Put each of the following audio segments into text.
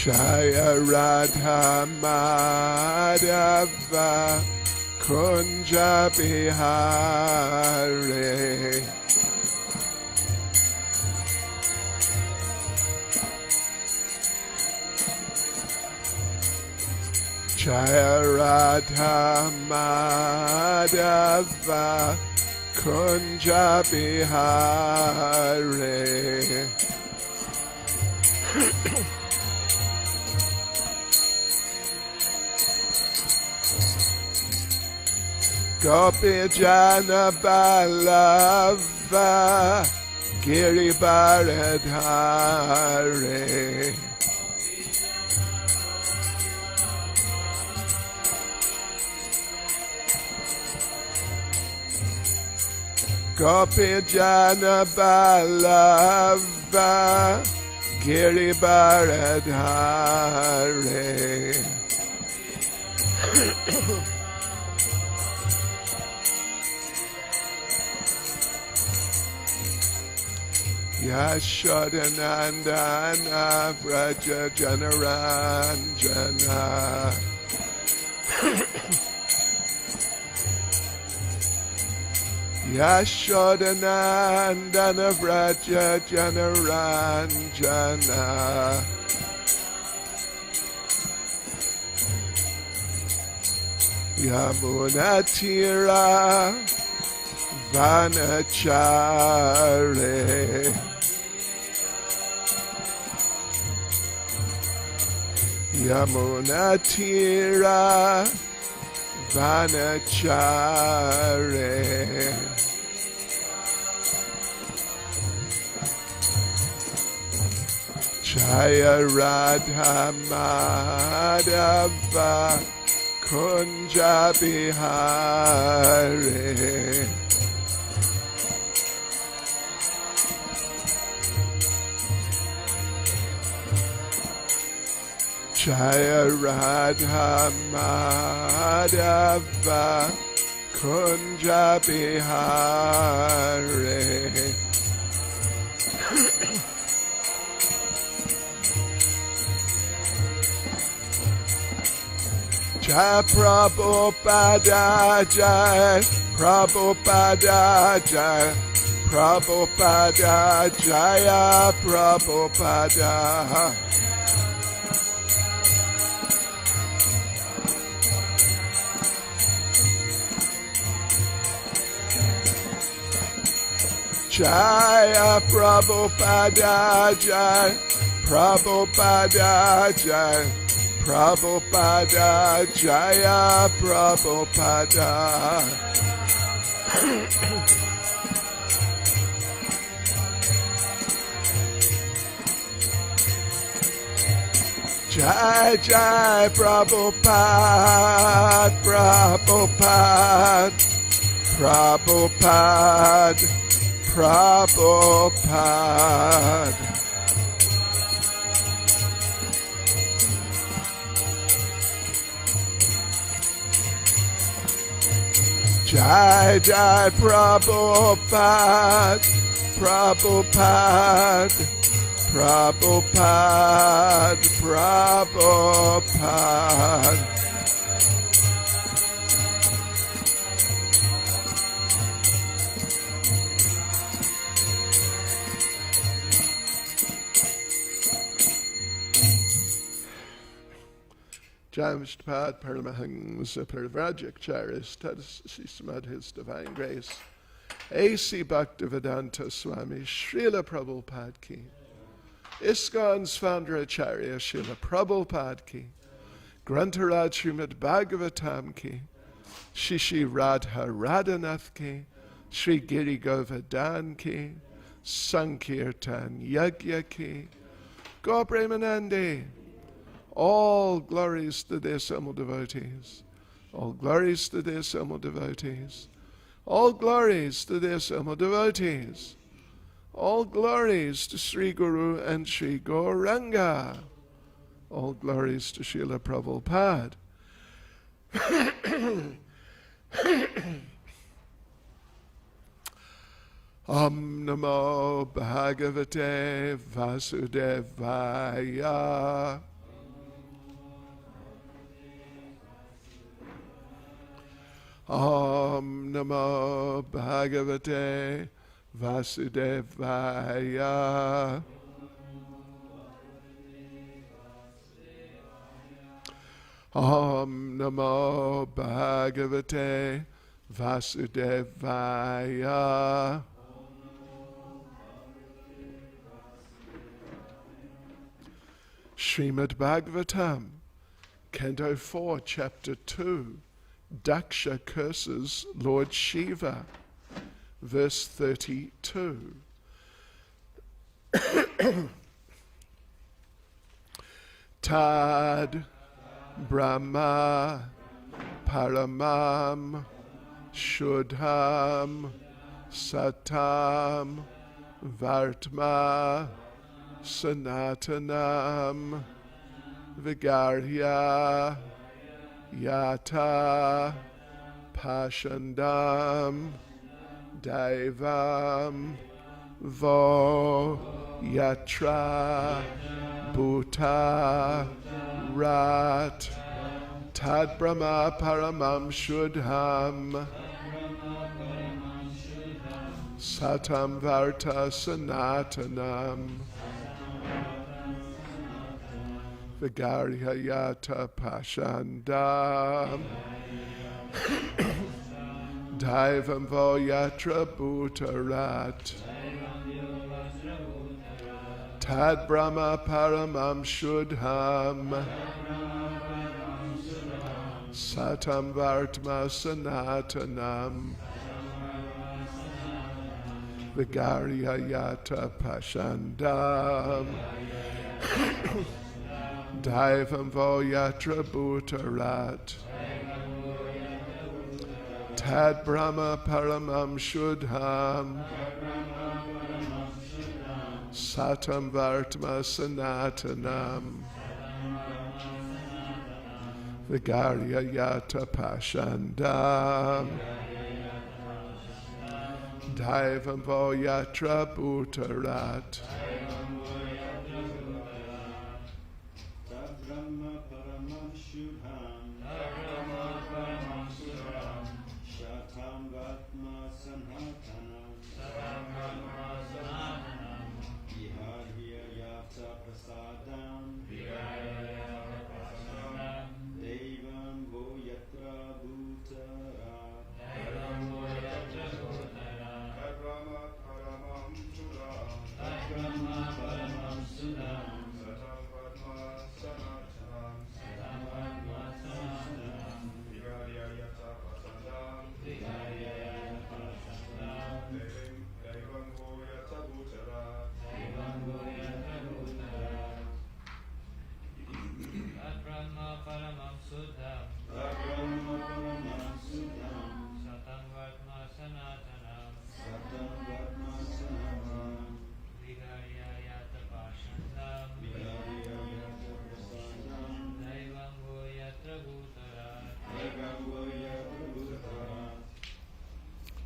Jaya Radha Madhava Kunja Bihari. Jaya Radha Madhava Kunja Bihari. Gopi Jana Balava Giri Baradhari. Gopi Jana Balava Giri Baradhari. Yashodanandana Vraja Janaranjana. Yashodanandana Vraja Janaranjana. Yamunatira Vanachare. Yamunatira Vanachare. Jaya Radha Madhava Kunja Bihari. Jaya Radha Madhava Kunja Bihari. Jai Prabhupada Jai Prabhupada Jai Prabhupada Jaya Prabhupada. Jaya Prabhupada Jai Prabhupada Jai Prabhupada Jaya Prabhupada. Jai Jai Prabhupada Prabhupada Prabhupada Prabhupada. Jai Jai Prabhupada Prabhupada Prabhupada Prabhupada. Jamstpad Paramahangs Parvrajakacharis Tadasismad His Divine Grace A.C. Bhaktivedanta Swami Srila Prabhupada Ki ISKCON's founder Acharya Srila Prabhupada Ki Grantharaj Srimad Bhagavatam Ki Shishi Radha Radhanath Ki Sri Giri Govardhan Ki Sankirtan Yagya Ki Gaur Premanande. All glories to their Samal devotees. All glories to their Samal devotees. All glories to their Samal devotees. All glories to Sri Guru and Sri Gauranga. All glories to Srila Prabhupada. Om Namo Bhagavate Vasudevaya. Om Namo Bhagavate Vasudevaya. Om Namo Bhagavate Vasudevaya. Srimad Bhagavatam, Canto 4, Chapter 2, Daksha curses Lord Shiva, verse 32. Tad Brahma Paramam Shuddham Satam Vartma Sanatanam Vigarhya Yata Pashandam Daivam Vo Yatra Bhuta Rat Tad Brahma Paramam Shuddham Satam Varta Sanatanam Vigarhya Yata Pashandam Daivam Vo Yatra Bhutarat Tad Brahma Paramam Shuddham Satam Vartma Sanatanam Vigarhya Yata Pashandam Daivam Vo Yatra Bhutarat Tad Brahma Paramam Shuddham Satam Vartma Sanatanam Vigarhya Yata Pashandam Daivam Vo Yatra Bhutarat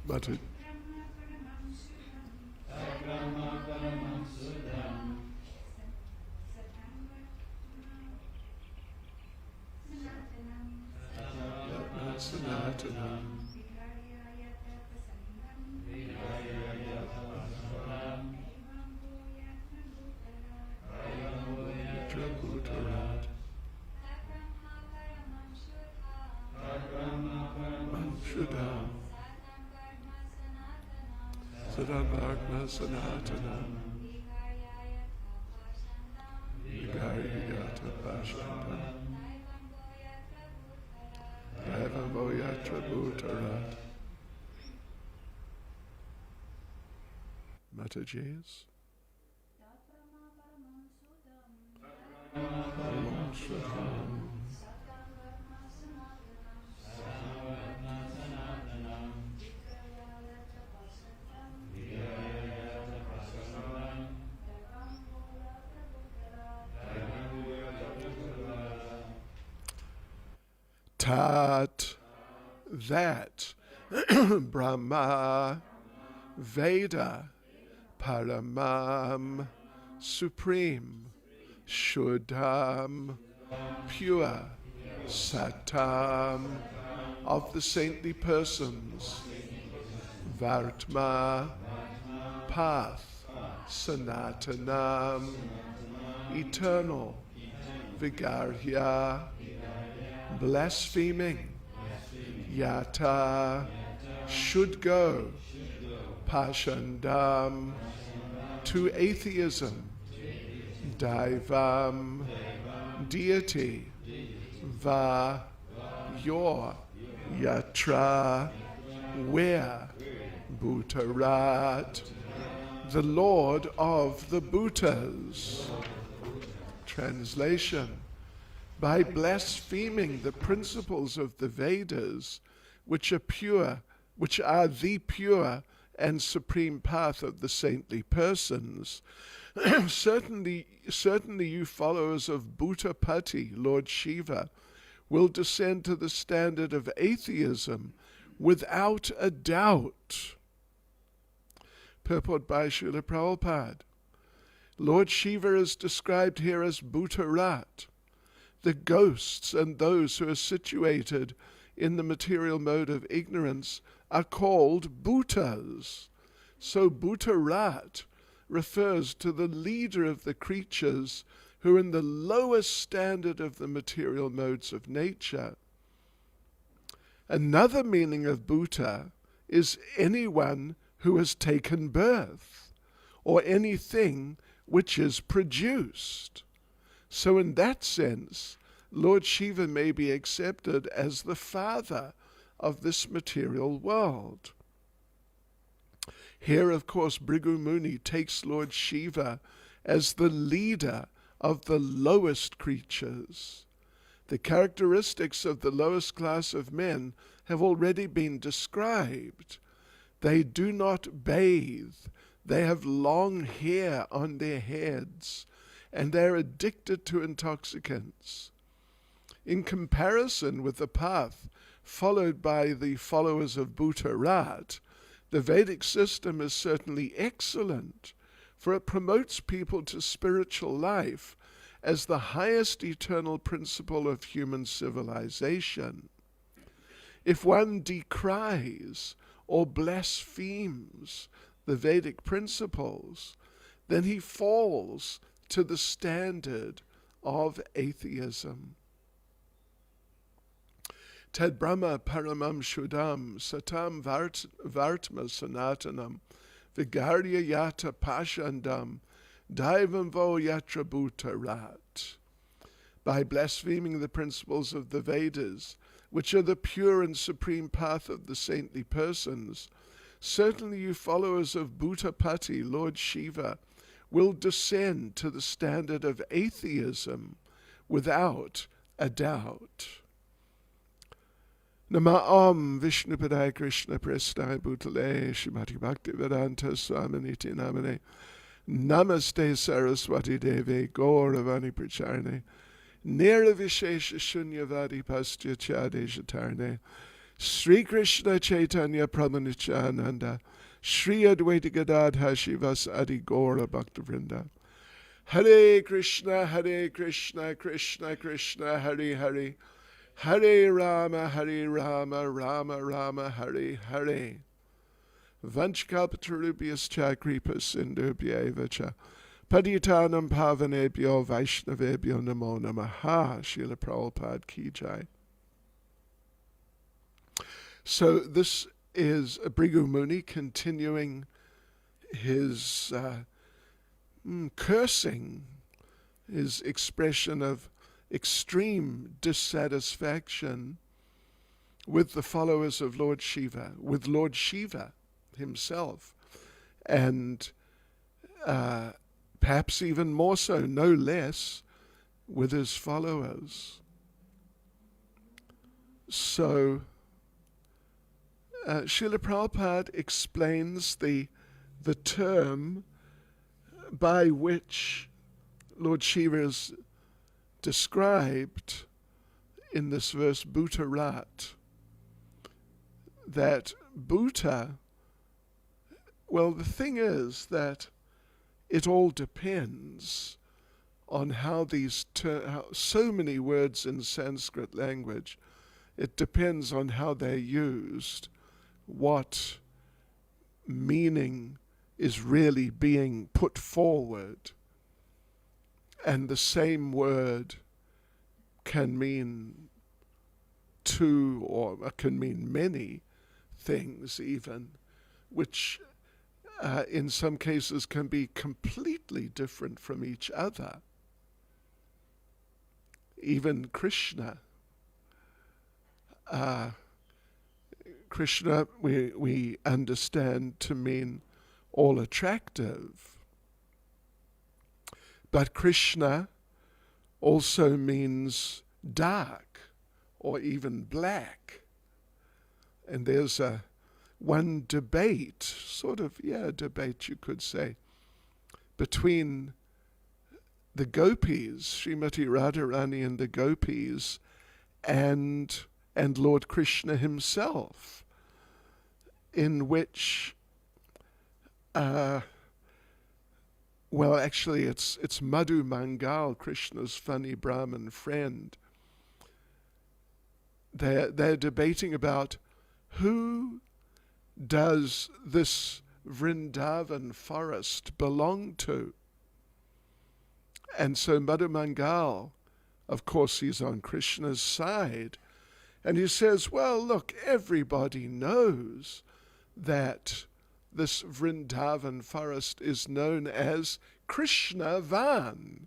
Muttered. Sanatanam Trabhutarat Shuddham Sadam Sanatanam Vigarhya Yata Pashandam Daivam Vo Yatra Bhutarat. Mataji's. Tat, that Brahma Veda, Paramam, supreme, Shuddham, pure, Satam, of the saintly persons, Vartma, path, Sanatanam, eternal, Vigarhya, blaspheming, Yata, should go, Pashandam, to atheism, Daivam, deity, Va, your, Yatra, where, Bhutarat, the Lord of the Bhutas. Translation: by blaspheming the principles of the Vedas, which are the pure and supreme path of the saintly persons, certainly you followers of Bhutapati, Lord Shiva, will descend to the standard of atheism without a doubt. Purport by Srila Prabhupada. Lord Shiva is described here as Bhutarat, the ghosts and those who are situated in the material mode of ignorance are called Bhutas. So Bhutarat refers to the leader of the creatures who are in the lowest standard of the material modes of nature. Another meaning of Bhuta is anyone who has taken birth, or anything which is produced. So in that sense, Lord Shiva may be accepted as the father of this material world. Here, of course, Bhrigu Muni takes Lord Shiva as the leader of the lowest creatures. The characteristics of the lowest class of men have already been described. They do not bathe, they have long hair on their heads, and they are addicted to intoxicants. In comparison with the path followed by the followers of Bhutarat, the Vedic system is certainly excellent, for it promotes people to spiritual life as the highest eternal principle of human civilization. If one decries or blasphemes the Vedic principles, then he falls to the standard of atheism. Tad Brahma Paramam Shuddham Satam Vartma Sanatanam Vigarya Yata Pashandam Daivam Vo Yatra Bhutarat. By blaspheming the principles of the Vedas, which are the pure and supreme path of the saintly persons, certainly you followers of Bhutapati, Lord Shiva, will descend to the standard of atheism without a doubt. Nama Om Vishnupadaya Krishna Prasthaya Bhutale Srimati Bhakti Vedanta Swami Namane Namaste Saraswati Devi Gauravani Pracharne Niravishesha Shunyavadi Pastya Chadejatarne Sri Krishna Caitanya Prabhu Nityananda Sri Advaita Gadadha Shivas Adi Gaura Bhaktavrinda. Hare Krishna, Krishna Krishna, Hare Hare, Hare Rama, Rama Rama, Hare Hare. Vanchkalpatarubhyascha kripa sindhubhya cha Paditanam pavanebhyo vaishnavebhyo namo namaha. Srila Prabhupada ki jai. So this is Bhrigu Muni continuing his cursing, his expression of extreme dissatisfaction with the followers of Lord Shiva, with Lord Shiva himself, and perhaps even more so, no less, with his followers. So Srila Prabhupada explains the term by which Lord Shiva is described in this verse, Bhutarat, that Bhuta, Well, the thing is that it all depends on how how so many words in Sanskrit language, it depends on how they're used, what meaning is really being put forward. And the same word can mean two, or can mean many things even, which in some cases can be completely different from each other. Even Krishna. Krishna we understand to mean all attractive. But Krishna also means dark or even black. And there's one debate, debate you could say, between the gopis, Srimati Radharani and the gopis, and Lord Krishna himself, in which, actually it's Madhu Mangal, Krishna's funny Brahmin friend. They're debating about who does this Vrindavan forest belong to. And so Madhu Mangal, of course, he's on Krishna's side, and he says, well, look, everybody knows that this Vrindavan forest is known as Krishna Van,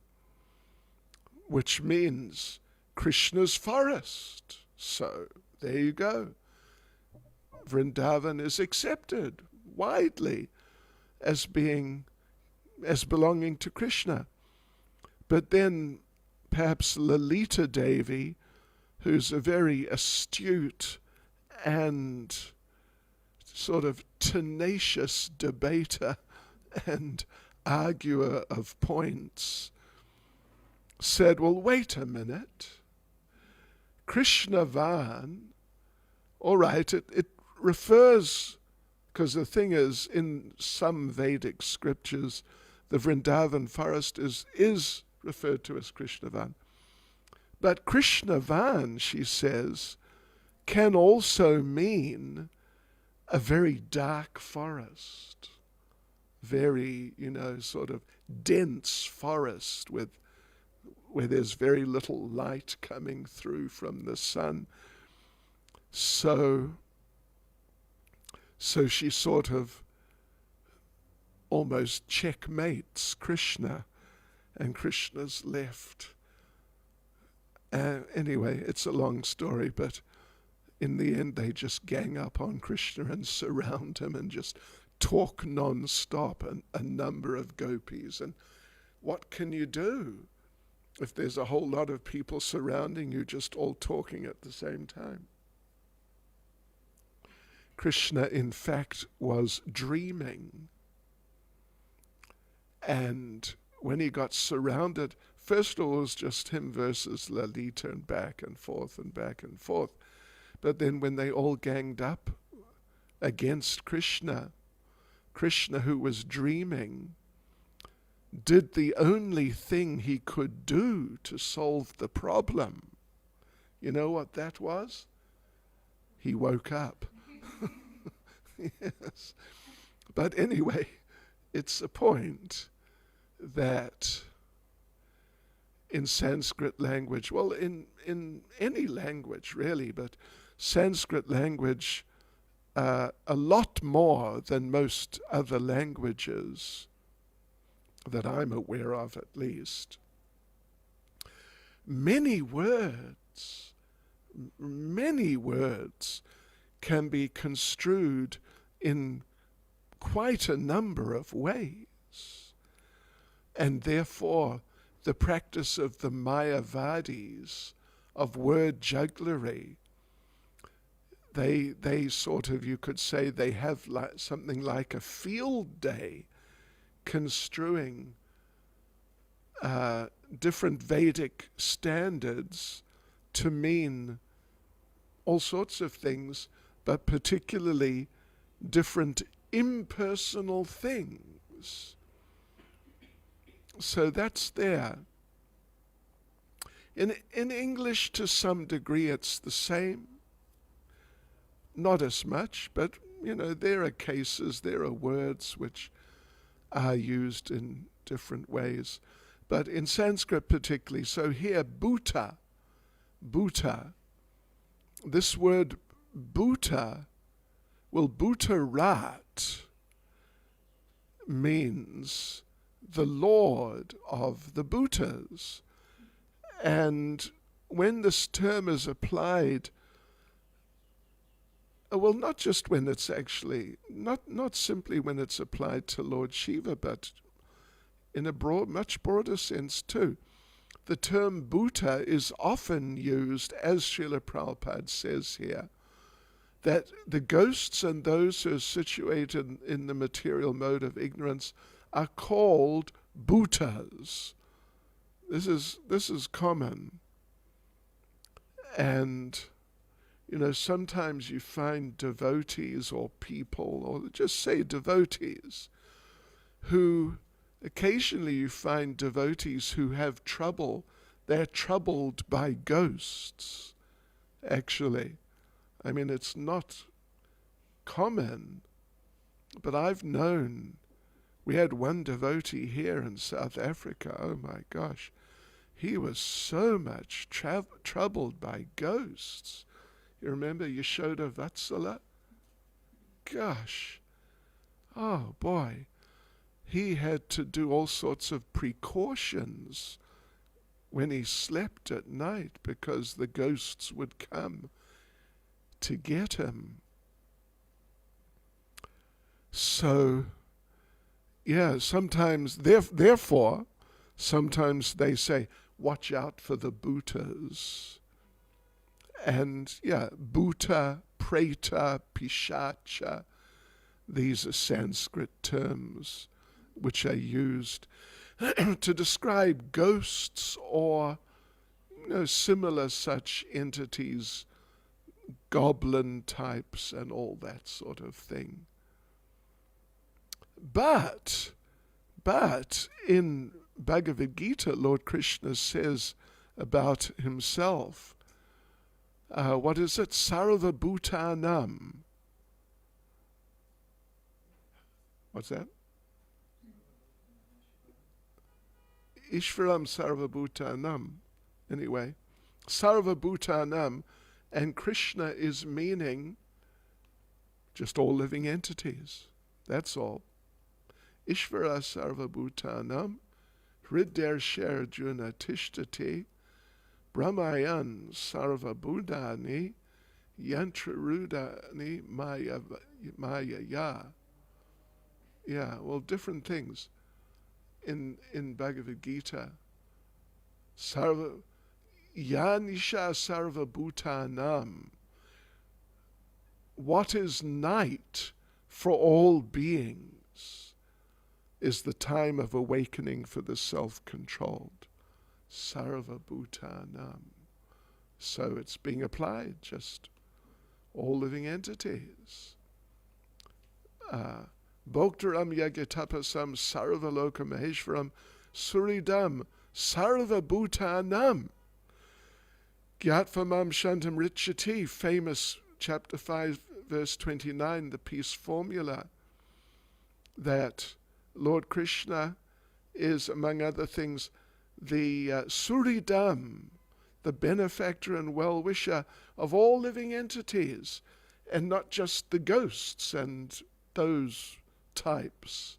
which means Krishna's forest. So there you go. Vrindavan is accepted widely as belonging to Krishna. But then perhaps Lalita Devi, who's a very astute and sort of tenacious debater and arguer of points, said, well, wait a minute. Krishnavan, all right, it refers, because the thing is, in some Vedic scriptures, the Vrindavan forest is referred to as Krishnavan. But Krishnavan, she says, can also mean a very dark forest, very, sort of dense forest where there's very little light coming through from the sun. So she sort of almost checkmates Krishna, and Krishna's left. Anyway, it's a long story, but in the end they just gang up on Krishna and surround him and just talk non-stop, a number of gopis. And what can you do if there's a whole lot of people surrounding you just all talking at the same time? Krishna, in fact, was dreaming. And when he got surrounded, first of all, it was just him versus Lalita, and back and forth and back and forth. But then when they all ganged up against Krishna, who was dreaming, did the only thing he could do to solve the problem. You know what that was? He woke up. Yes. But anyway, it's a point that in Sanskrit language, well, in any language really, but Sanskrit language, a lot more than most other languages that I'm aware of, at least, many words can be construed in quite a number of ways. And therefore, the practice of the Mayavadis, of word jugglery, they sort of, you could say, they have something like a field day construing different Vedic standards to mean all sorts of things, but particularly different impersonal things. So that's there. In English, to some degree, it's the same. Not as much, but, there are cases, there are words which are used in different ways. But in Sanskrit particularly, so here, bhuta, this word bhuta, bhutarat means the Lord of the Bhutas. And when this term is applied, not just when it's actually, not simply when it's applied to Lord Shiva, but in a much broader sense too. The term Bhuta is often used, as Srila Prabhupada says here, that the ghosts and those who are situated in the material mode of ignorance are called Bhutas. This is common. And, sometimes you find devotees or people, or just say devotees, who occasionally you find devotees who have trouble. They're troubled by ghosts, actually. I mean, it's not common, but I've known. We had one devotee here in South Africa, oh my gosh. He was so much troubled by ghosts. You remember Yashoda Vatsala? Gosh. Oh boy. He had to do all sorts of precautions when he slept at night because the ghosts would come to get him. So, sometimes, therefore, sometimes they say, watch out for the Bhutas. And, Bhuta, Preta, Pishacha, these are Sanskrit terms which are used to describe ghosts or similar such entities, goblin types and all that sort of thing. But in Bhagavad Gita, Lord Krishna says about himself, what is it? Sarva Bhutanam. What's that? Ishvaram Sarva Bhutanam. Anyway, Sarva Bhutanam, and Krishna is meaning just all living entities. That's all. Ishvara Sarva Bhutanam, Hridarsha Arjuna Tishtati, Brahmayan Sarva Bhudani, Yantrarudani Maya. Yeah, well, different things in Bhagavad Gita. Sarva Yanisha Sarva Bhutanam. What is night for all beings is the time of awakening for the self-controlled. Sarva Bhutanam. So it's being applied, just all living entities. Bhoktaram Yagatapasam Sarva Loka Maheshwaram Suridam Sarva Bhutanam. Gyatvam Shantam Richati, famous chapter 5, verse 29, the peace formula, that Lord Krishna is, among other things, the Suridam, the benefactor and well-wisher of all living entities, and not just the ghosts and those types.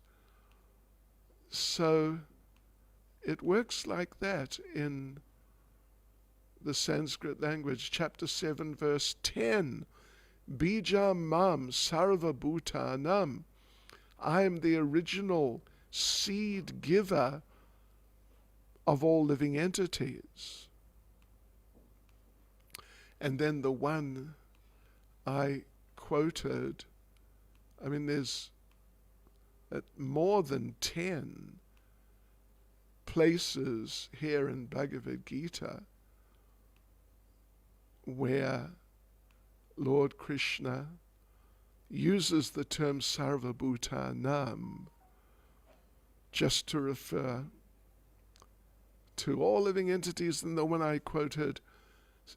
So it works like that in the Sanskrit language. Chapter 7, verse 10. Bijam mam sarva bhutanam. I am the original seed giver of all living entities. And then the one I quoted, I mean, there's more than 10 places here in Bhagavad Gita where Lord Krishna uses the term sarvabhutanam just to refer to all living entities. And the one I quoted,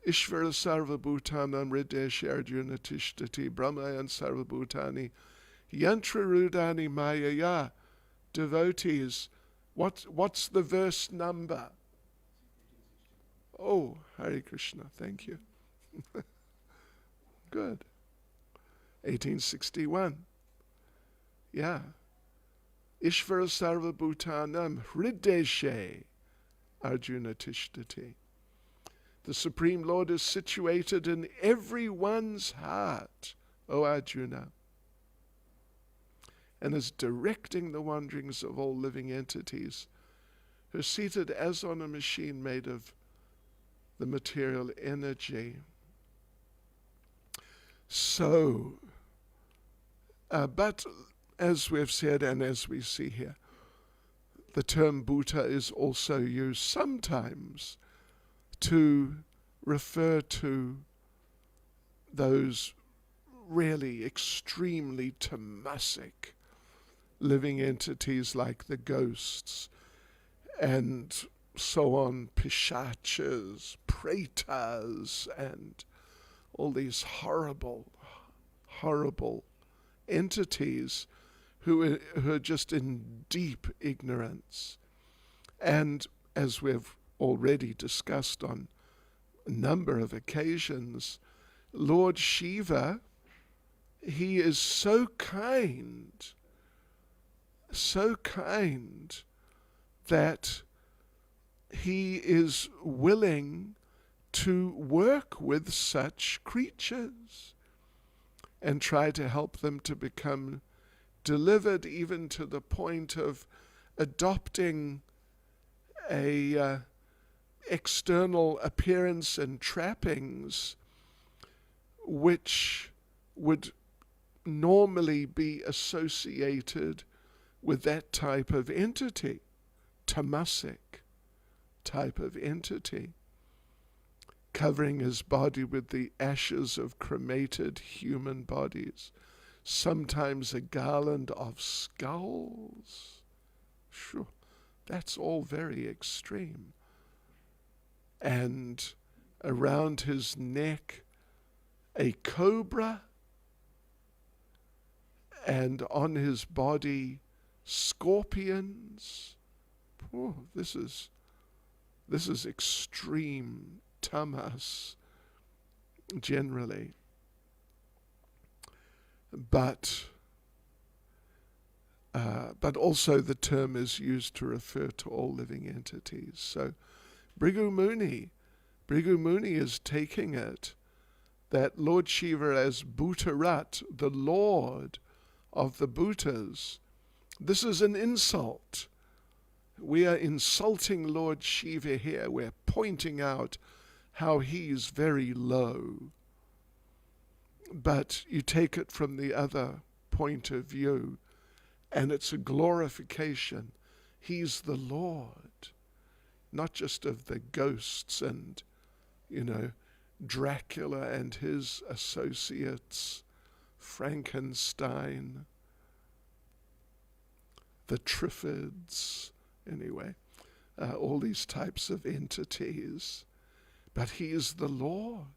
Ishvara sarvabhutanam hrideshe arjuna tishtati brahmayan sarvabhutani yantrarudani mayaya. Devotees, what's the verse number? Oh, Hare Krishna, thank you. Good. 1861. Yeah. Ishvara sarvabhutanam hrideshe arjuna tishtati. The Supreme Lord is situated in everyone's heart, O Arjuna, and is directing the wanderings of all living entities, who are seated as on a machine made of the material energy. So, but as we've said and as we see here, the term Bhuta is also used sometimes to refer to those really extremely tamasic living entities like the ghosts and so on, pishachas, pretas, and all these horrible, horrible entities who are just in deep ignorance. And as we've already discussed on a number of occasions, Lord Shiva, he is so kind that he is willing to work with such creatures and try to help them to become delivered, even to the point of adopting a external appearance and trappings which would normally be associated with that type of entity, tamasic type of entity, covering his body with the ashes of cremated human bodies, sometimes a garland of skulls. Sure, that's all very extreme. And around his neck, a cobra, and on his body, scorpions. Oh, this is extreme tamas generally. But also the term is used to refer to all living entities. So Bhrigu Muni is taking it that Lord Shiva as Bhutarat, the Lord of the Bhutas, this is an insult. We are insulting Lord Shiva here. We're pointing out how he's very low. But you take it from the other point of view, and it's a glorification. He's the Lord, not just of the ghosts and, Dracula and his associates, Frankenstein, the Triffids, anyway, all these types of entities. But he is the Lord.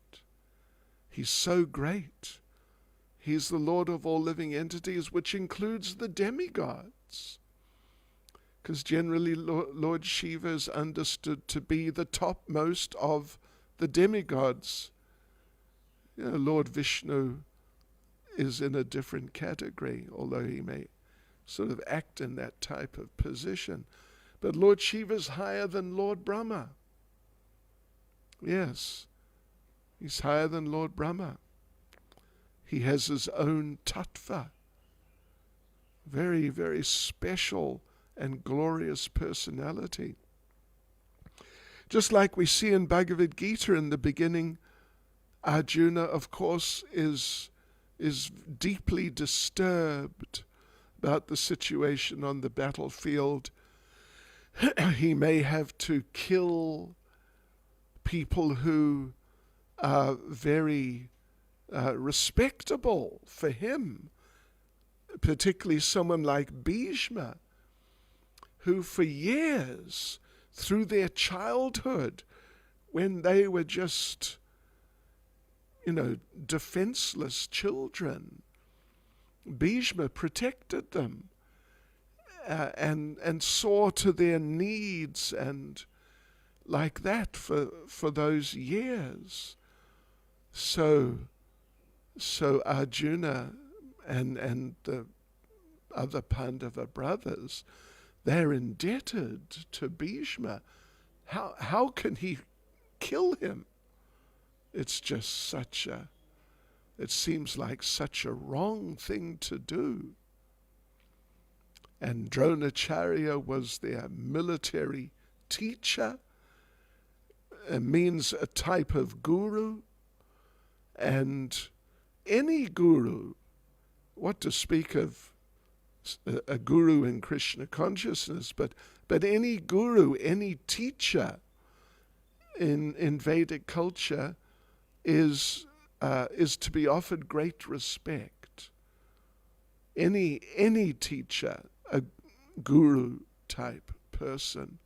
He's so great. He's the Lord of all living entities, which includes the demigods. Because generally Lord Shiva is understood to be the topmost of the demigods. Lord Vishnu is in a different category, although he may sort of act in that type of position. But Lord Shiva is higher than Lord Brahma. Yes, he's higher than Lord Brahma. He has his own tattva, very, very special and glorious personality. Just like we see in Bhagavad Gita in the beginning, Arjuna, of course, is deeply disturbed about the situation on the battlefield. He may have to kill people who are very respectable for him, particularly someone like Bhishma, who for years, through their childhood, when they were just, defenseless children, Bhishma protected them and saw to their needs and like that for those years. So Arjuna and the other Pandava brothers, they're indebted to Bhishma. How can he kill him? It's just it seems like such a wrong thing to do. And Dronacharya was their military teacher. It means a type of guru. And any guru, what to speak of a guru in Krishna consciousness, but any guru, any teacher in Vedic culture is to be offered great respect. Any teacher, a guru type person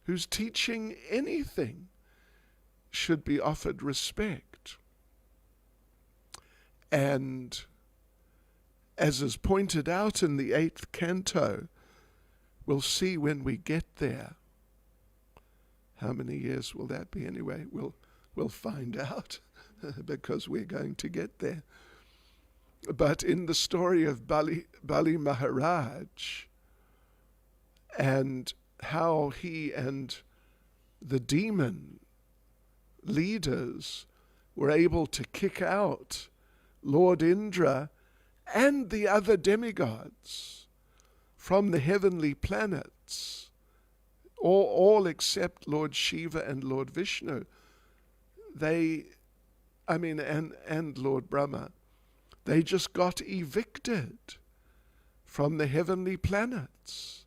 who's teaching anything should be offered respect. And as is pointed out in the 8th canto, we'll see when we get there. How many years will that be anyway? We'll find out because we're going to get there. But in the story of Bali Maharaj and how he and the demon leaders were able to kick out Lord Indra and the other demigods from the heavenly planets, all except Lord Shiva and Lord Vishnu, and Lord Brahma, they just got evicted from the heavenly planets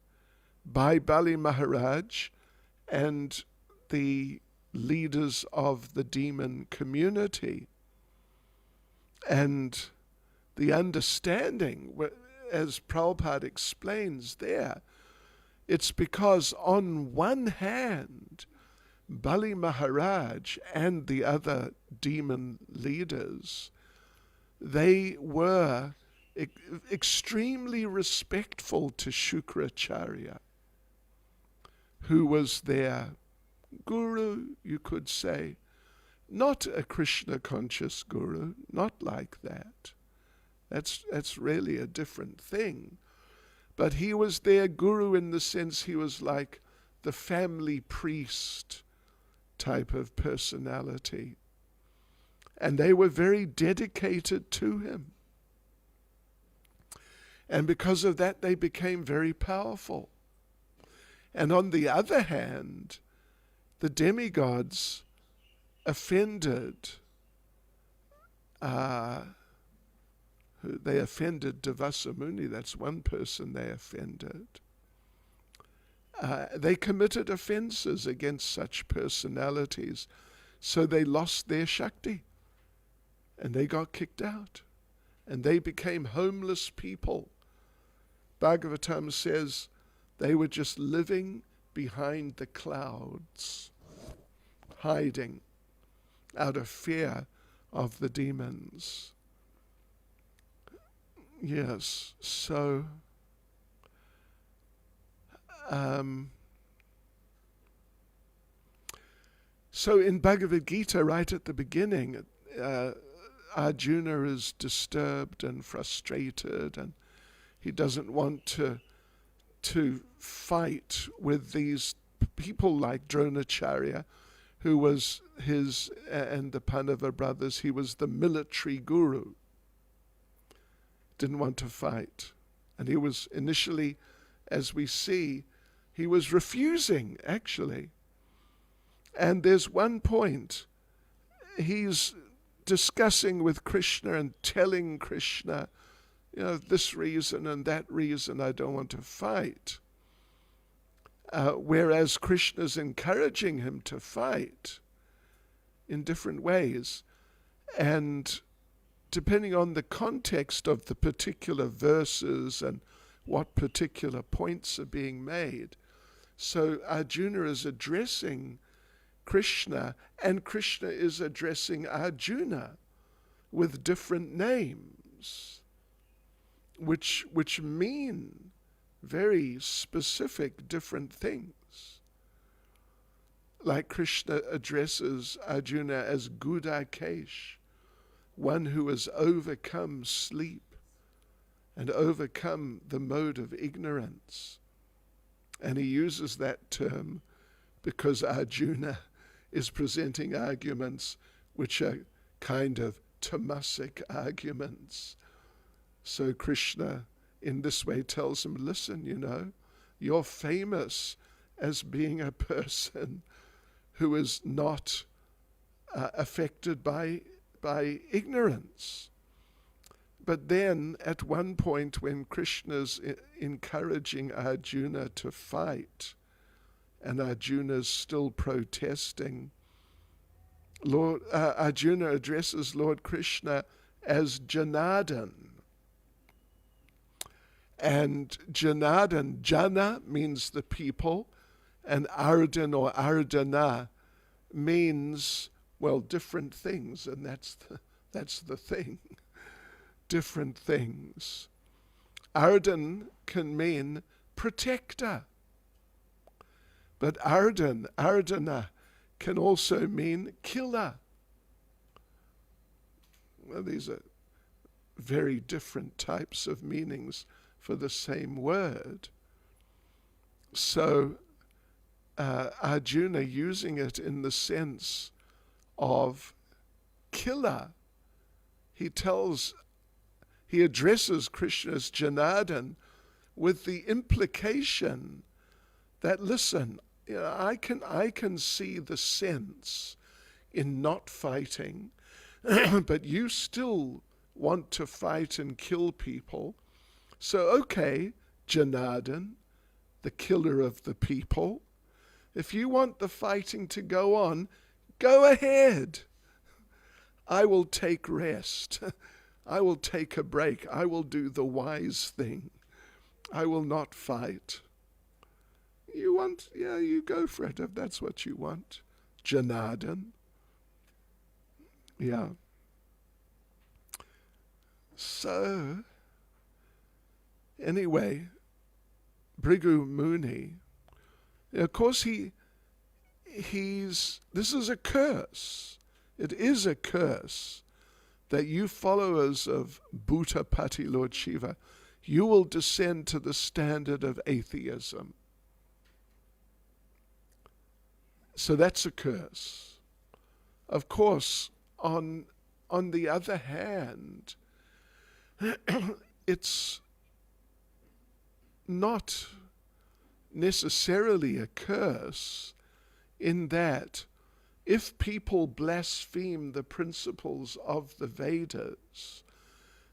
by Bali Maharaj and the leaders of the demon community. And the understanding, as Prabhupada explains there, it's because on one hand, Bali Maharaj and the other demon leaders, they were extremely respectful to Shukracharya, who was their guru, you could say. Not a Krishna conscious guru, not like that. That's really a different thing. But he was their guru in the sense he was like the family priest type of personality. And they were very dedicated to him. And because of that, they became very powerful. And on the other hand, the demigods offended, they offended Devasa Muni. That's one person they offended. They committed offenses against such personalities, so they lost their Shakti, and they got kicked out, and they became homeless people. Bhagavatam says they were just living behind the clouds, hiding out of fear of the demons. Yes, so in Bhagavad Gita, right at the beginning, Arjuna is disturbed and frustrated, and he doesn't want to fight with these people like Dronacharya, who was his and the Pandava brothers. He was the military guru. Didn't want to fight. And he was initially, as we see, he was refusing, actually. And there's one point, he's discussing with Krishna and telling Krishna, this reason and that reason I don't want to fight. Whereas Krishna's encouraging him to fight in different ways. And depending on the context of the particular verses and what particular points are being made. So Arjuna is addressing Krishna, and Krishna is addressing Arjuna with different names, which mean very specific different things. Like Krishna addresses Arjuna as Gudakesh, one who has overcome sleep and overcome the mode of ignorance. And he uses that term because Arjuna is presenting arguments which are kind of tamasic arguments. So Krishna in this way tells him, listen, you're famous as being a person who is not affected by ignorance. But then at one point when Krishna's encouraging Arjuna to fight, and Arjuna's still protesting, Arjuna addresses Lord Krishna as Janardhan. And Janardhan, Jana means the people, and Ardhan or Ardhana means, well, different things, and that's the thing. Different things. Ardhan can mean protector. But Ardhana, can also mean killer. Well, these are very different types of meanings for the same word. So Arjuna using it in the sense of killer, he addresses Krishna as Janardhan with the implication that, listen, I can see the sense in not fighting, but you still want to fight and kill people. So, okay, Janardhan, the killer of the people, if you want the fighting to go on, go ahead. I will take rest. I will take a break. I will do the wise thing. I will not fight. You want, you go for it if that's what you want. Janardhan. Yeah. So, anyway, Bhrigu Muni, of course this is a curse. It is a curse that you followers of Bhutapati Lord Shiva, you will descend to the standard of atheism. So that's a curse. Of course, on the other hand, it's not necessarily a curse in that if people blaspheme the principles of the Vedas,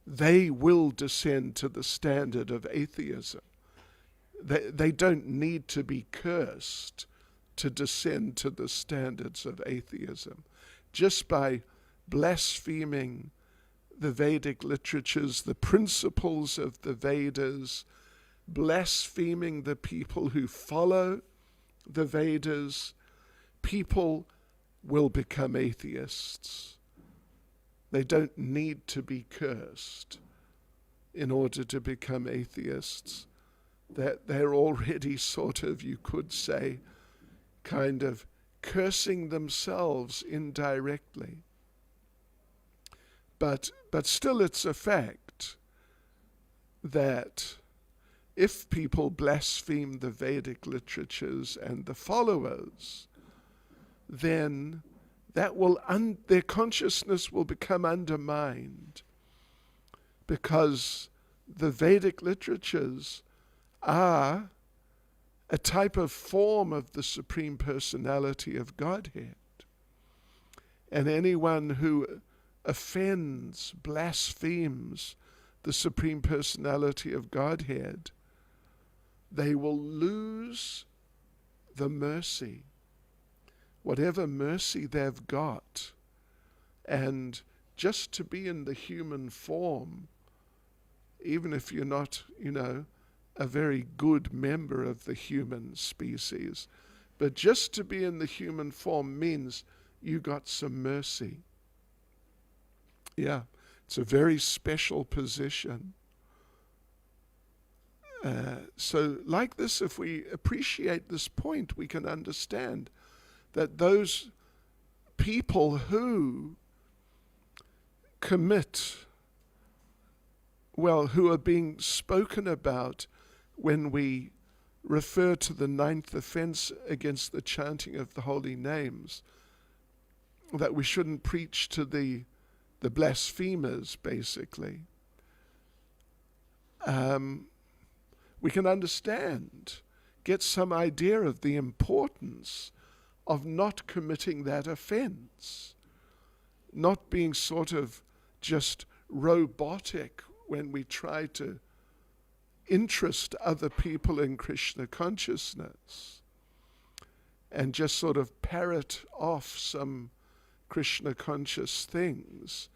they will descend to the standard of atheism. They don't need to be cursed to descend to the standards of atheism. Just by blaspheming the Vedic literatures, the principles of the Vedas, blaspheming the people who follow the Vedas, people will become atheists. They don't need to be cursed in order to become atheists. That they're already sort of, you could say, kind of cursing themselves indirectly. But still it's a fact that if people blaspheme the Vedic literatures and the followers, then that will their consciousness will become undermined, because the Vedic literatures are a type of form of the Supreme Personality of Godhead. And anyone who offends, blasphemes the Supreme Personality of Godhead, they will lose the mercy, whatever mercy they've got, and just to be in the human form, even if you're not, a very good member of the human species, but just to be in the human form means you got some mercy. Yeah, it's a very special position. So like this, if we appreciate this point, we can understand that those people who commit, who are being spoken about when we refer to the 9th offense against the chanting of the holy names, that we shouldn't preach to the blasphemers, basically. We can understand, get some idea of the importance of not committing that offense, not being sort of just robotic when we try to interest other people in Krishna consciousness and just sort of parrot off some Krishna conscious things.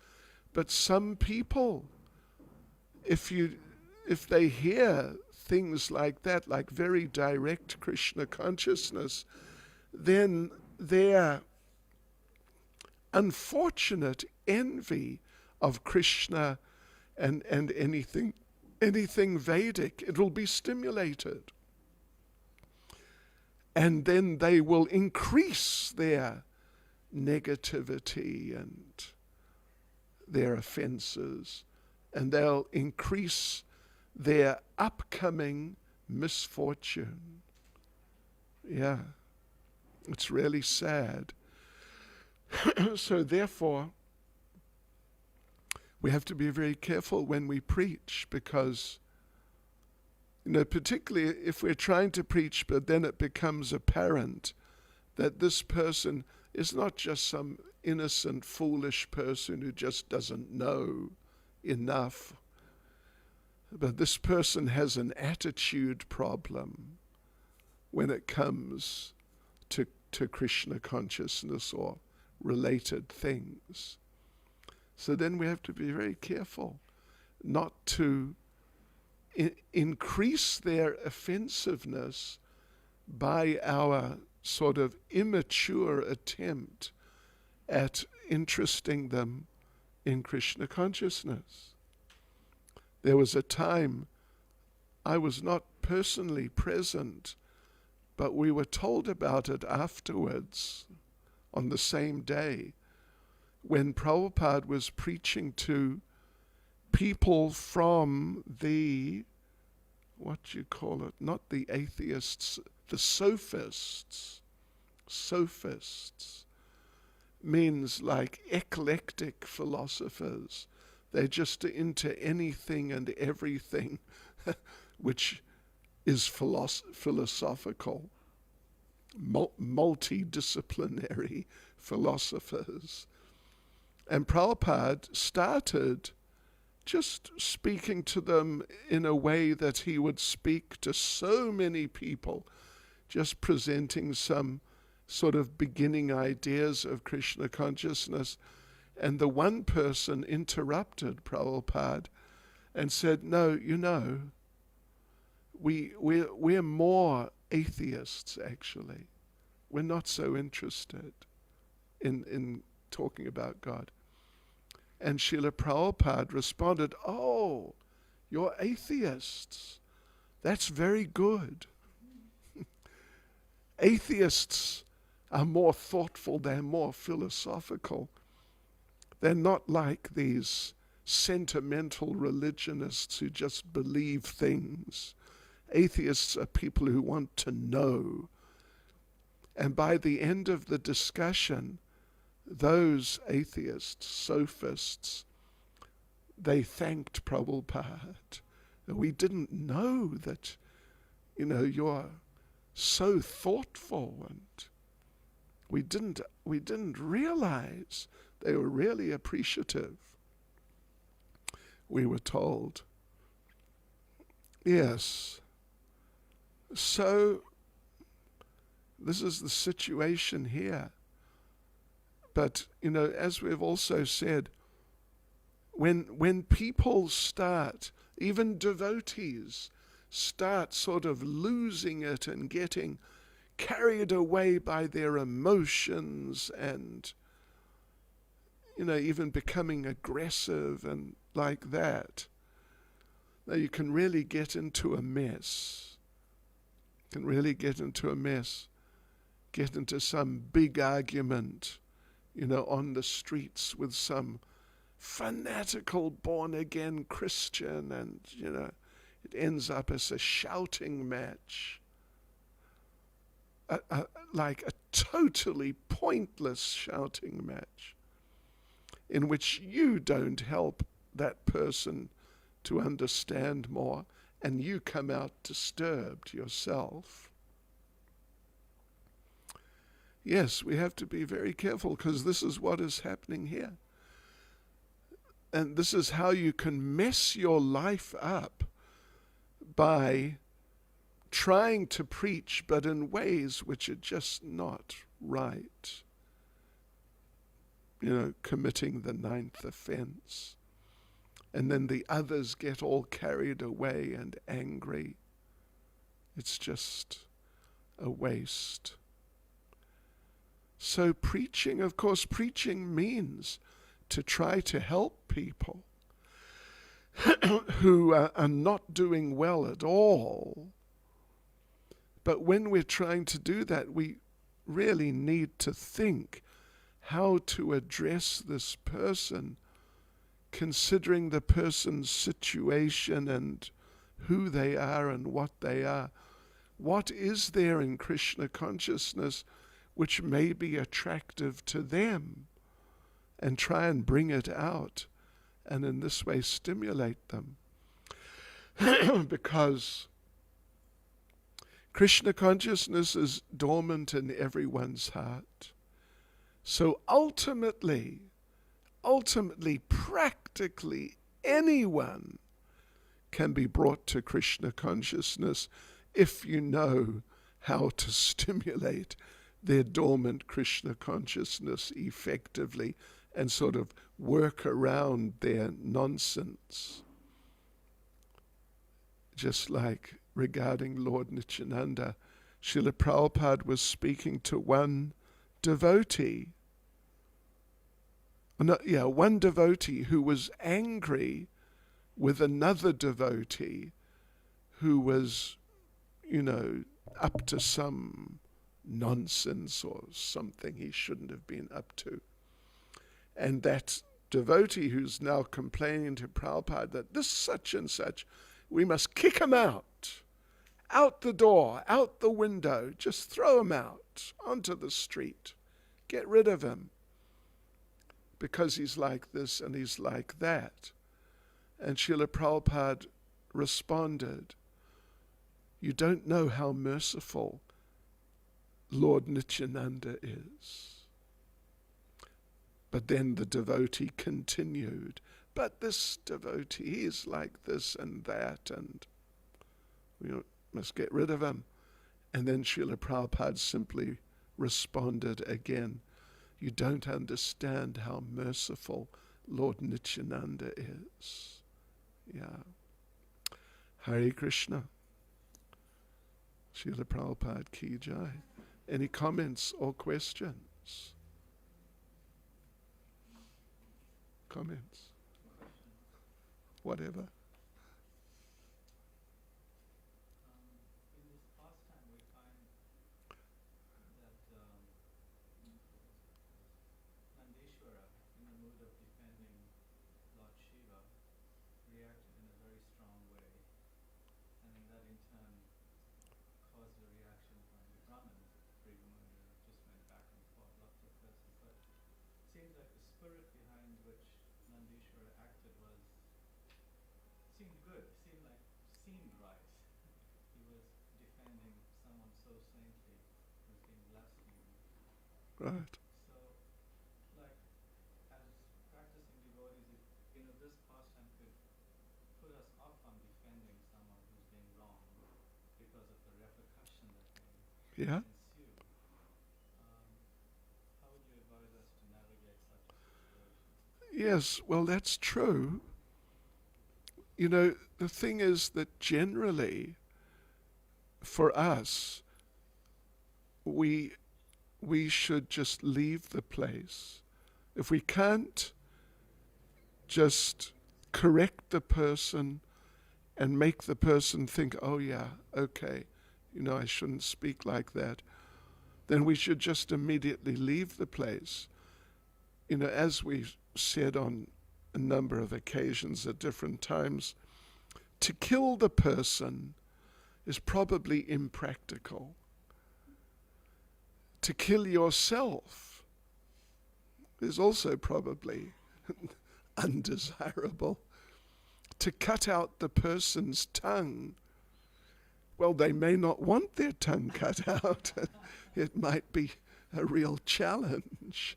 But some people, if they hear things like that, like very direct Krishna consciousness, then their unfortunate envy of Krishna and anything Vedic, it will be stimulated. And then they will increase their negativity and their offenses, and they'll increase their upcoming misfortune. Yeah, it's really sad. So therefore, we have to be very careful when we preach, because, particularly if we're trying to preach, but then it becomes apparent that this person is not just some innocent, foolish person who just doesn't know enough, but this person has an attitude problem when it comes to Krishna consciousness or related things. So then we have to be very careful not to increase their offensiveness by our sort of immature attempt at interesting them in Krishna consciousness. There was a time, I was not personally present, but we were told about it afterwards on the same day, when Prabhupada was preaching to people from the, not the atheists, the sophists. Sophists means like eclectic philosophers. They're just into anything and everything which is philosophical, multidisciplinary philosophers. And Prabhupada started just speaking to them in a way that he would speak to so many people, just presenting some sort of beginning ideas of Krishna consciousness. And the one person interrupted Prabhupada and said, no, we're more atheists, actually. We're not so interested in talking about God. And Srila Prabhupada responded, oh, you're atheists. That's very good. Atheists are more thoughtful, they're more philosophical. They're not like these sentimental religionists who just believe things. Atheists are people who want to know. And by the end of the discussion, those atheists, sophists, they thanked Prabhupada. We didn't know that, you're so thoughtful, and we didn't realize. They were really appreciative, we were told. Yes. So, this is the situation here. But, as we've also said, when people start, even devotees, start sort of losing it and getting carried away by their emotions and, even becoming aggressive and like that, now you can really get into a mess. Can really get into a mess. Get into some big argument, on the streets with some fanatical born-again Christian, and, it ends up as a shouting match. Like a totally pointless shouting match in which you don't help that person to understand more, and you come out disturbed yourself. Yes, we have to be very careful, because this is what is happening here. And this is how you can mess your life up, by trying to preach, but in ways which are just not right. Committing the 9th offense. And then the others get all carried away and angry. It's just a waste. So preaching, of course, preaching means to try to help people who are not doing well at all. But when we're trying to do that, we really need to think how to address this person, considering the person's situation and who they are and what they are. What is there in Krishna consciousness which may be attractive to them, and try and bring it out, and in this way stimulate them. Because Krishna consciousness is dormant in everyone's heart. So ultimately, practically anyone can be brought to Krishna consciousness if you know how to stimulate their dormant Krishna consciousness effectively and sort of work around their nonsense. Just like regarding Lord Nityananda, Srila Prabhupada was speaking to one devotee. One devotee who was angry with another devotee who was, up to some nonsense or something he shouldn't have been up to. And that devotee who's now complaining to Prabhupada that this such and such, we must kick him out the door, out the window, just throw him out onto the street, get rid of him, because he's like this and he's like that. And Srila Prabhupada responded, you don't know how merciful Lord Nityananda is. But then the devotee continued, but this devotee is like this and that, and we must get rid of him. And then Srila Prabhupada simply responded again, you don't understand how merciful Lord Nityananda is. Yeah. Hare Krishna. Srila Prabhupada ki jai. Any comments or questions? Comments? Whatever. In this pastime, we find that Nandeshwara, in the mood of defending Lord Shiva, reacted in a very strong way, and that in turn caused a reaction from the Brahmins. Just went back and forth, lots of verses. But it seems like the spirit behind which Nandeshwara acted seemed good, seemed right. He was defending someone so saintly who's being blasphemed. Right. So, as practicing devotees, if this pastime could put us off from defending someone who's being wronged because of the repercussion that may Yeah. ensue, how would you advise us to navigate such a situation? Yes, well, that's true. You know, the thing is that generally, for us, we should just leave the place. If we can't just correct the person and make the person think, oh yeah, okay, I shouldn't speak like that, then we should just immediately leave the place. As we said on a number of occasions at different times, to kill the person is probably impractical. To kill yourself is also probably undesirable. To cut out the person's tongue, well, they may not want their tongue cut out. It might be a real challenge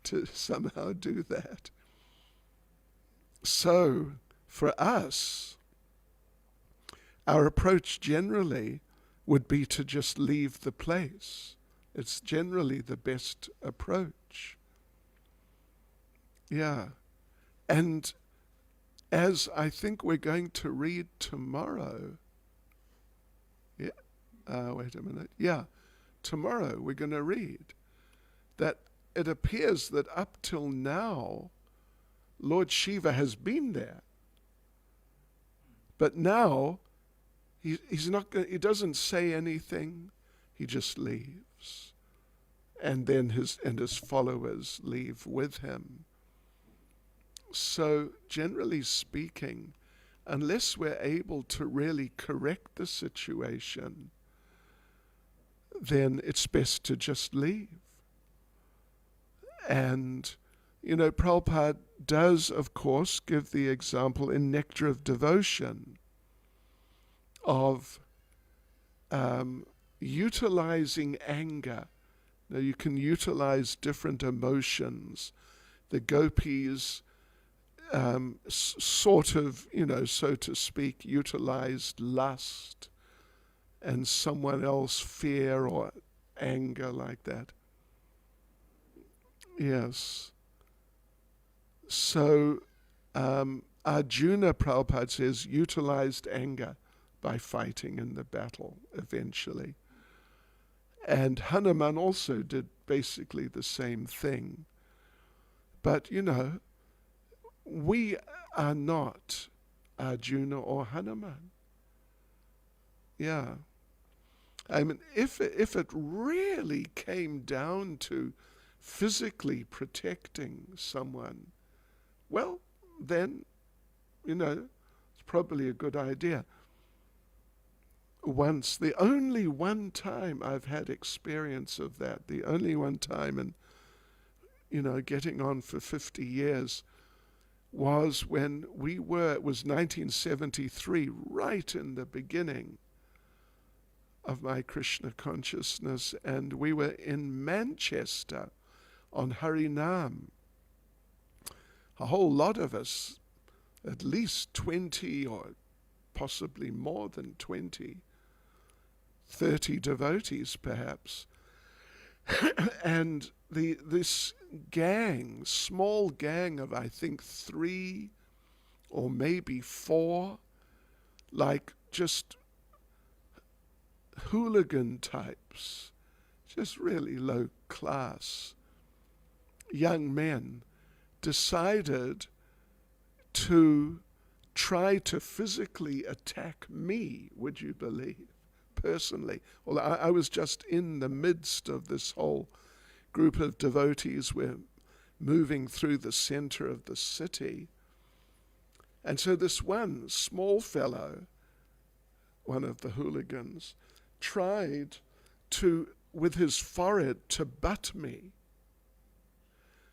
to somehow do that. So, for us, our approach generally would be to just leave the place. It's generally the best approach. Yeah. And as I think we're going to read tomorrow, wait a minute. Yeah, tomorrow we're going to read that it appears that up till now, Lord Shiva has been there. But now, he's not going. He doesn't say anything. He just leaves, and then his followers leave with him. So, generally speaking, unless we're able to really correct the situation, then it's best to just leave. And, Prabhupada does, of course, give the example in Nectar of Devotion of utilizing anger. Now, you can utilize different emotions. The gopis sort of, so to speak, utilized lust, and someone else fear or anger, like that. Yes. So Arjuna, Prabhupada says, utilized anger by fighting in the battle eventually. And Hanuman also did basically the same thing. But, we are not Arjuna or Hanuman. Yeah. I mean, if it really came down to physically protecting someone, well, then, it's probably a good idea. The only one time I've had experience of that, the only one time in, getting on for 50 years, was when it was 1973, right in the beginning of my Krishna consciousness, and we were in Manchester on Harinam. A whole lot of us, at least 20 or possibly more than 20, 30 devotees perhaps. And this gang, small gang of I think 3 or maybe 4, like just hooligan types, just really low class young men, decided to try to physically attack me, would you believe, personally. Well, I was just in the midst of this whole group of devotees. We're moving through the center of the city. And so this one small fellow, one of the hooligans, tried to, with his forehead, to butt me.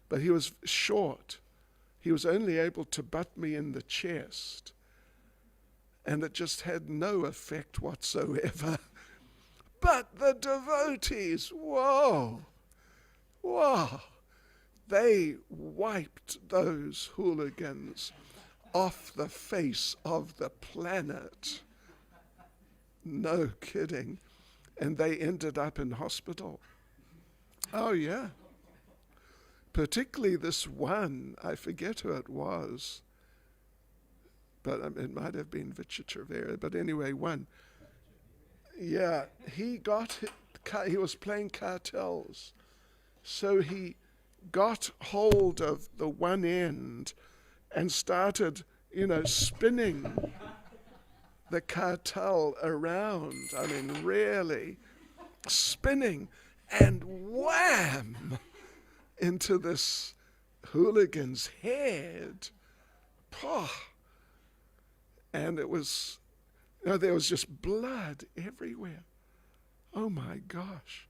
But he was short. He was only able to butt me in the chest. And it just had no effect whatsoever. But the devotees, whoa, they wiped those hooligans off the face of the planet. No kidding. And they ended up in hospital. Oh, yeah. particularly this one, I forget who it was, but it might have been Vichitravira, but anyway, one. Yeah, he was playing cartels. So he got hold of the one end and started, spinning the cartel around. I mean, really spinning, and wham! Into this hooligan's head. Pah! And it was, there was just blood everywhere. Oh my gosh.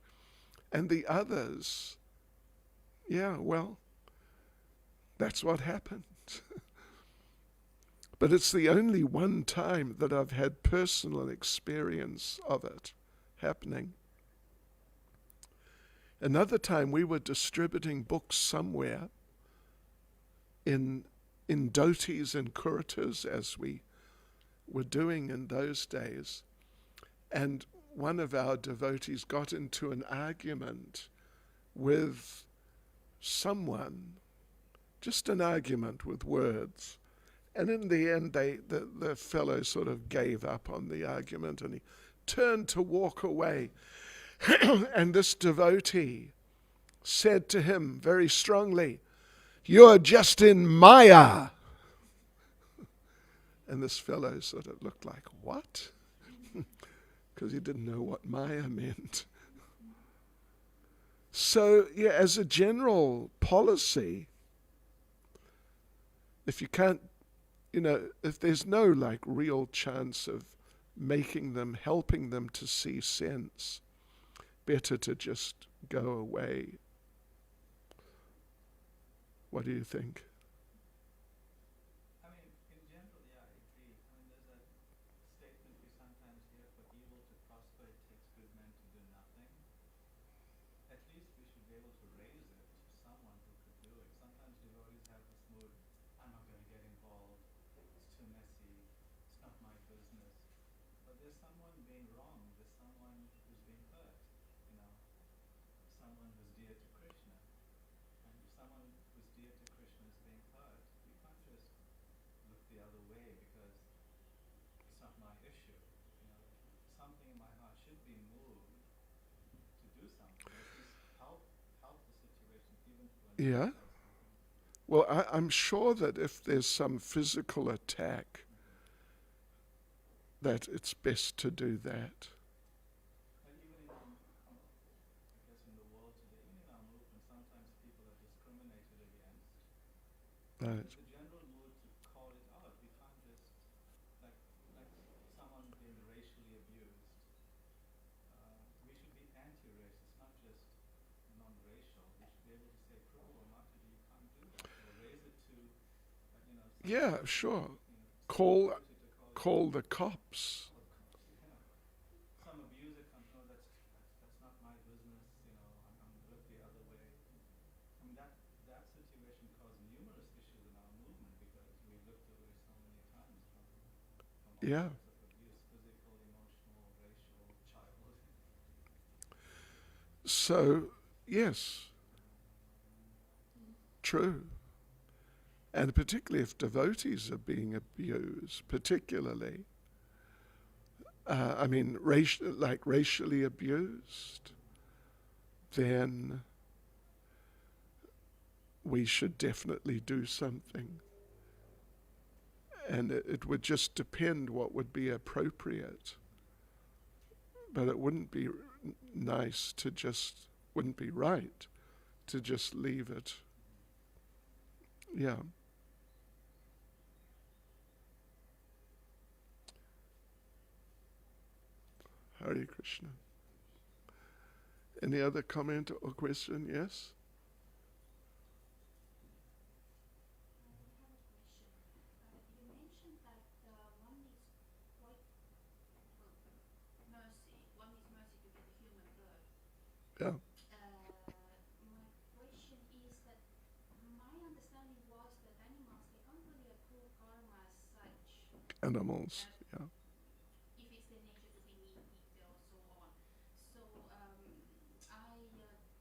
And the others, well, that's what happened. But it's the only one time that I've had personal experience of it happening. Another time we were distributing books somewhere in dhotis and kuritas, as we were doing in those days, and one of our devotees got into an argument with someone, just an argument with words. And in the end, the fellow sort of gave up on the argument and he turned to walk away. And this devotee said to him very strongly, "You're just in Maya." And this fellow sort of looked like, what? Because he didn't know what Maya meant. So, as a general policy, if you can't, if there's no real chance of helping them to see sense, better to just go away. What do you think? I mean, in general, yeah, I agree. I mean, there's a statement we sometimes hear: for evil to prosper, it takes good men to do nothing. At least we should be able to raise it to someone who could do it. Sometimes devotees have this mood: I'm not going to get involved, it's too messy, it's not my business. But there's someone being wrong, there's someone who's being hurt, someone who's dear to Krishna. And if someone who's dear to Krishna is being hurt, you can't just look the other way because it's not my issue. Something in my heart should be moved to do something, at least help the situation, even to another Yeah. person. Well, I'm sure that if there's some physical attack, that it's best to do that. And even in our, I guess in the world today, even in our movement, sometimes people are discriminated against. Right. There's a general mood to call it out. We can't just, like someone being racially abused. We should be anti-racist, not just non-racial. We should be able to say, Prabhu or Mataji, you can't do that. Or raise it to, some Yeah, sure. some Call authority to call the cops. yeah. Some abuser comes, no, that's not my business. I'm look the other way. I mean, that situation caused numerous issues in our movement because we looked away so many times from all Yeah. sorts of abuse, physical, emotional, racial, child. So, yes, true. And particularly if devotees are being abused, particularly, racially abused, then we should definitely do something. And it would just depend what would be appropriate. But it wouldn't be nice to wouldn't be right to just leave it. Yeah. Hare Krishna. Any other comment or question? Yes? You mentioned that one needs one needs mercy to get a human birth. Yeah. My question is that my understanding was that animals, they can't really accrue karma as such. Animals. Yeah. If it's their nature to be meat eater or so on. So I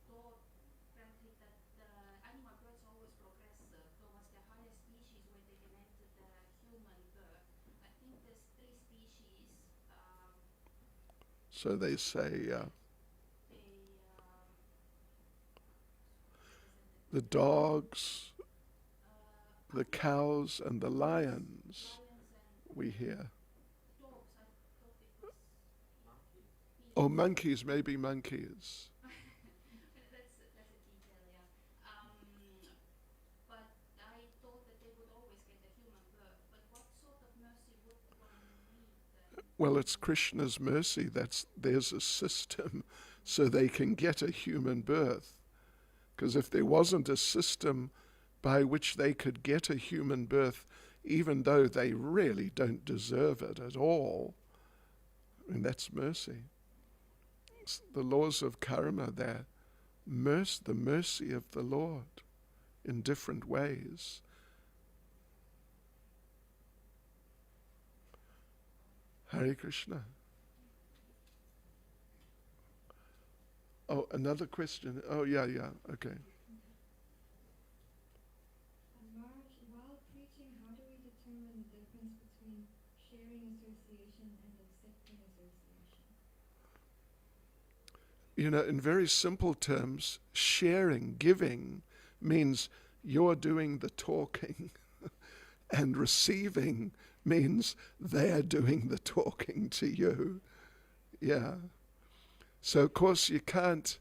thought frankly that animal So they say the dogs, the cows, and the lions we hear. Dogs, I thought it was Oh, monkeys, maybe monkeys. that's a detail, yeah. But I thought that they would always get a human birth. But what sort of mercy would one need then? Well, it's Krishna's mercy. There's a system so they can get a human birth. Because if there wasn't a system by which they could get a human birth, even though they really don't deserve it at all, I mean, that's mercy. It's the laws of karma there, the mercy of the Lord in different ways. Hare Krishna. Oh, another question. Oh, yeah, okay. Maharaj, while preaching, how do we determine the difference between sharing association and accepting association? You know, in very simple terms, sharing, giving, means you're doing the talking, and receiving means they're doing the talking to you. Yeah. So of course you can't,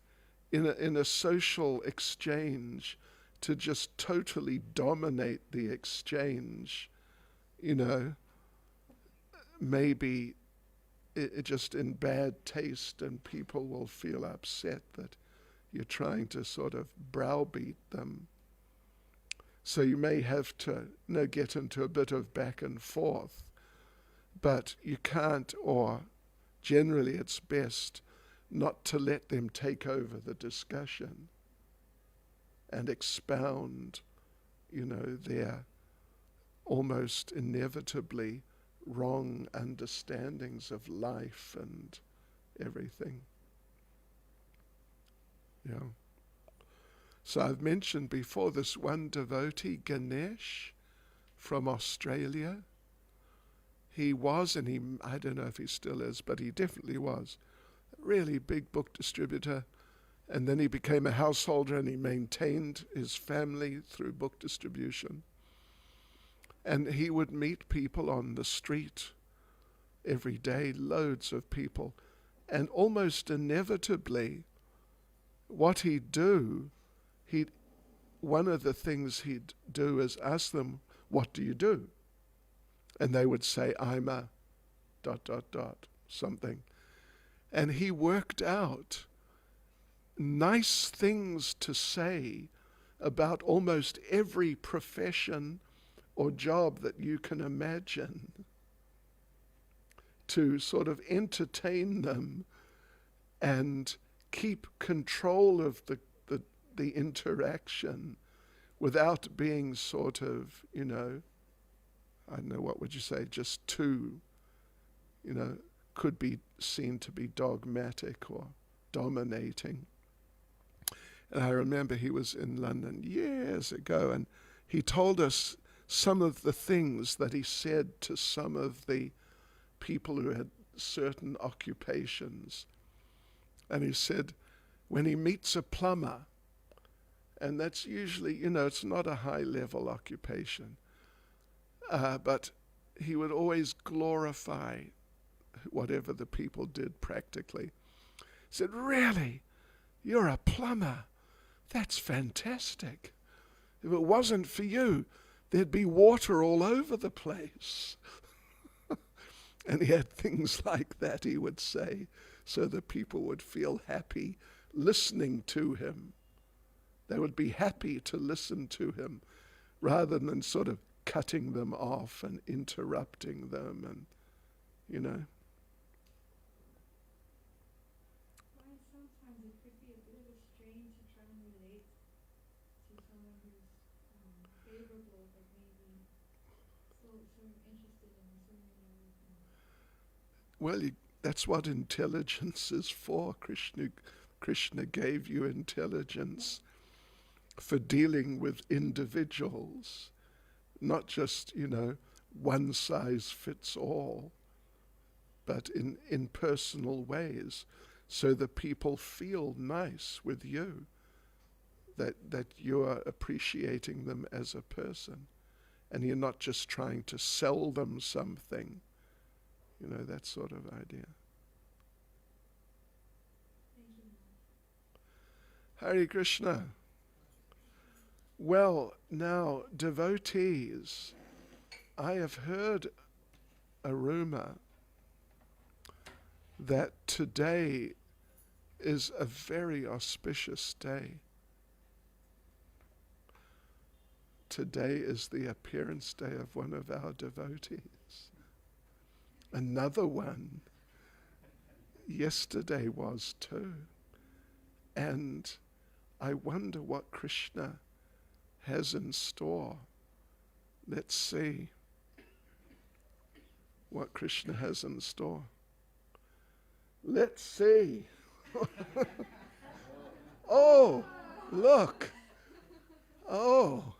in a social exchange, to just totally dominate the exchange, you know, maybe it just in bad taste, and people will feel upset that you're trying to sort of browbeat them. So you may have to get into a bit of back and forth, but you can't, or generally it's best not to let them take over the discussion and expound, their almost inevitably wrong understandings of life and everything. Yeah. So I've mentioned before this one devotee, Ganesh, from Australia. He was, and I don't know if he still is, but he definitely was, a really big book distributor. And then he became a householder, and he maintained his family through book distribution. And he would meet people on the street every day, loads of people. And almost inevitably, what he'd do, one of the things he'd do is ask them, what do you do? And they would say, I'm a ... something. And he worked out nice things to say about almost every profession or job that you can imagine, to sort of entertain them and keep control of the interaction without being sort of, I don't know, what would you say, just too, could be seen to be dogmatic or dominating. And I remember he was in London years ago, and he told us some of the things that he said to some of the people who had certain occupations. And he said, when he meets a plumber, and that's usually, it's not a high-level occupation, but he would always glorify whatever the people did practically. He said, really? You're a plumber? That's fantastic. If it wasn't for you, there'd be water all over the place. And he had things like that he would say, so that people would feel happy listening to him. They would be happy to listen to him, rather than sort of cutting them off and interrupting them, and, Why sometimes it could be a bit of a strain to try and relate to someone who's favorable, but maybe so interested in so many other things. Well, that's what intelligence is for. Krishna gave you intelligence for dealing with 'not just, one size fits all. but in personal ways, so that people feel nice with you, that you're appreciating them as a person, and you're not just trying to sell them something, that sort of idea. Thank you. Hare Krishna. Well, now, devotees, I have heard a rumor that today is a very auspicious day. Today is the appearance day of one of our devotees. Another one yesterday was too. And I wonder what Krishna has in store. Let's see what Krishna has in store. Let's see. Oh, look. Oh,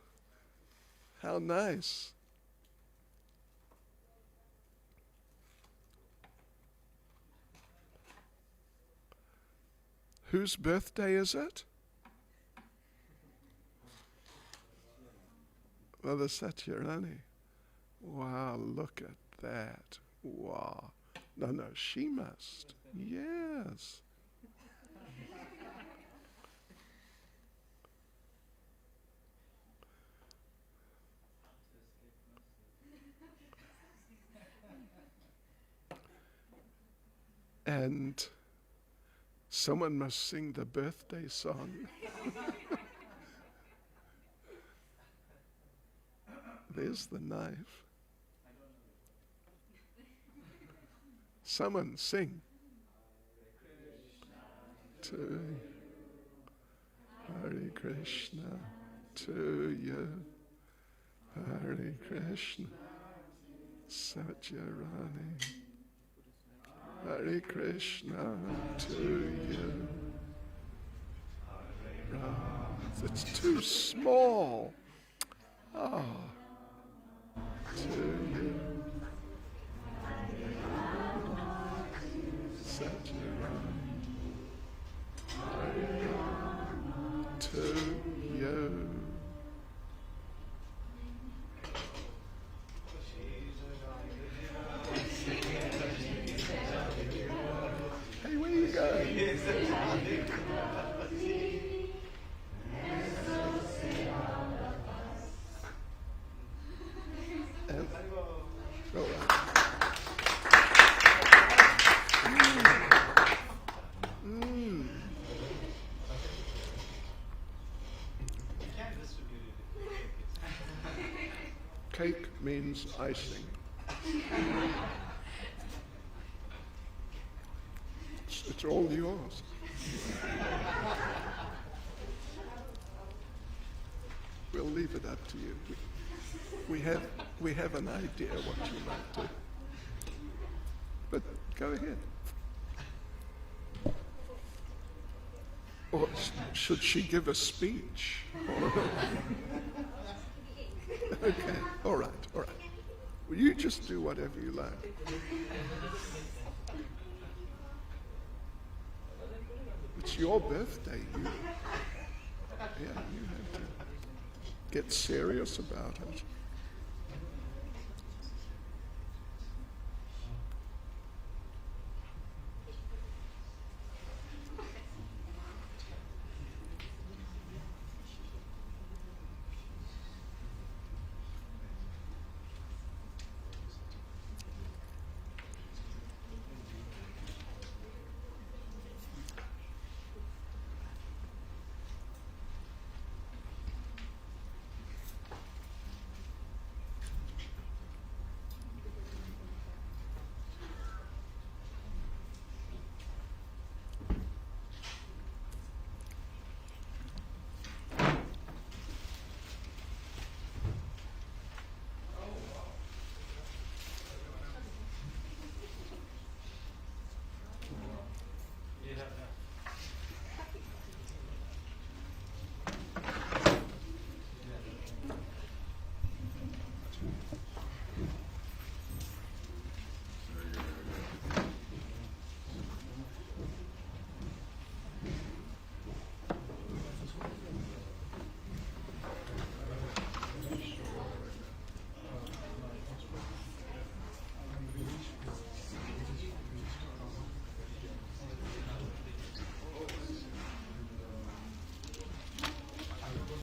how nice. Whose birthday is it? Mother Satyarani. Wow, look at that. Wow. No, she must. Yes. And someone must sing the birthday song. There's the knife. Someone sing. To Hare Krishna, to you. Hare Krishna, Satyarani. Hare Krishna, to you. It's too small. Oh, to you. Satyarani. To you. Hey, where you going? And, all right. Cake means icing. It's all yours. We'll leave it up to you. We have an idea what you might do. But go ahead. Or should she give a speech? Okay, all right. Well, you just do whatever you like. It's your birthday. You have to get serious about it.